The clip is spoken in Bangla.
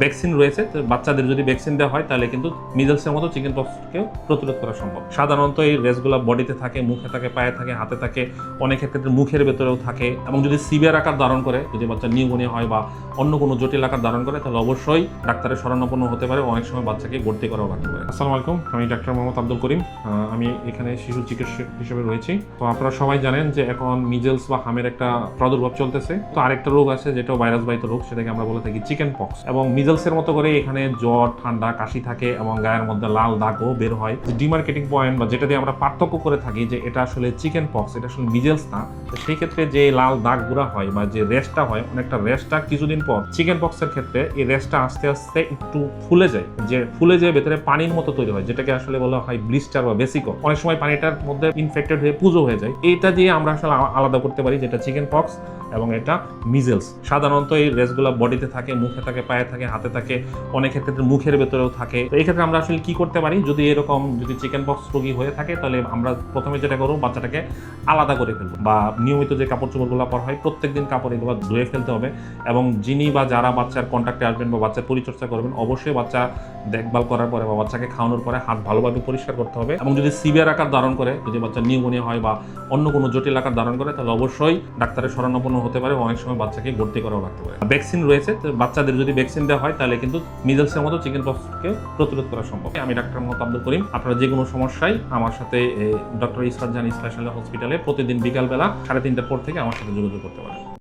ভ্যাকসিন রয়েছে, তো বাচ্চাদের যদি ভ্যাকসিন দেওয়া হয় তাহলে কিন্তু মিজেলসের মতো চিকেন পক্সকেও প্রতিরোধ করা সম্ভব। সাধারণত এই রেসগুলো বডিতে থাকে, মুখে থাকে, পায়ে থাকে, হাতে থাকে, অনেক ক্ষেত্রে মুখের ভেতরেও থাকে এবং যদি সিভিয়ার আকার ধারণ করে, যদি বাচ্চা নিউমোনিয়া হয় বা অন্য কোনো জটিল আকার ধারণ করে তাহলে অবশ্যই ডাক্তারের শরণাপন্ন হতে পারে, অনেক সময় বাচ্চাকে ভর্তি করাও লাগতে পারে। আসসালামু আলাইকুম, আমি ডাক্তার মোহাম্মদ আব্দুল করিম। আমি এখানে শিশু চিকিৎসক হিসেবে রয়েছি। তো আপনারা সবাই জানেন যে এখন মিজেলস বা হামের একটা প্রাদুর্ভাব চলতেছে। তো আরেকটা রোগ আছে যেটা ভাইরাস বাহিত রোগ, সেটাকে আমরা বলে থাকি চিকেন পক্স। এবং মিজেলসের মতো করে এখানে জ্বর, ঠান্ডা, কাশি থাকে এবং গায়ের মধ্যে লাল দাগও বের হয়। যে ডিমার্কেটিং পয়েন্ট বা যেটা দিয়ে আমরা পার্থক্য করে থাকি যে এটা আসলে চিকেন পক্স, এটা আসলে মিজেলস না। তো সেই ক্ষেত্রে যে লাল দাগগুলো হয় বা যে রেস্টটা হয়, অনেকটা রেস্টটা কিছুদিন পর চিকেন পক্সের ক্ষেত্রে এই রেস্টটা আস্তে আস্তে একটু ফুলে যায়, যে ফুলে যায় ভেতরে পানির মতো তৈরি হয়, যেটাকে আসলে বলা হয় ব্লিস্টার বা বেসিকো। অনেক সময় পানিটার মধ্যে ইনফেক্টেড হয়ে পুজো হয়ে যায়। এইটা দিয়ে আমরা আসলে আলাদা করতে পারি যেটা চিকেন পক্স এবং এটা মিজেলস। সাধারণত এই রেসগুলো বডিতে থাকে, মুখে থাকে, পায়ে থাকে, হাতে থাকে, অনেক ক্ষেত্রে মুখের ভেতরেও থাকে। তো এই ক্ষেত্রে আমরা আসলে কি করতে পারি, যদি এরকম যদি চিকেন পক্স রোগী হয়ে থাকে তাহলে আমরা প্রথমে যেটা করবো, বাচ্চাটাকে আলাদা করে ফেলবো বা নিয়মিত যে কাপড় চোপড়গুলো পরা হয় প্রত্যেকদিন কাপড় এগুলো ধুয়ে ফেলতে হবে। এবং যিনি বা যারা বাচ্চার কন্ট্যাক্টে আসবেন বা বাচ্চার পরিচর্যা করবেন, অবশ্যই বাচ্চা দেখভাল করার পরে বা বাচ্চাকে খাওয়ানোর পরে হাত ভালোভাবে পরিষ্কার করতে হবে। এবং যদি সিভিয়ার আকার ধারণ করে, যদি বাচ্চা নিউমোনিয়া হয় বা অন্য কোনো জটিল আকার ধারণ করে তাহলে অবশ্যই ডাক্তারের শরণাপন্ন হতে পারে, অনেক সময় বাচ্চাকে ভর্তি করাও লাগতে পারে। ভ্যাকসিন রয়েছে, তো বাচ্চাদের যদি ভ্যাকসিন দেওয়া হয় তাহলে কিন্তু মিজেলসের মতো চিকেন পক্সকে প্রতিরোধ করা সম্ভব। আমি ডাক্তার মোহাম্মদ আব্দুল করিম। আপনারা যে কোনো সমস্যায় আমার সাথে ডক্টর ইসরাত জাহান স্পেশাল হসপিটালে প্রতিদিন বিকালবেলা 3:30টার পর থেকে আমার সাথে যোগাযোগ করতে পারেন।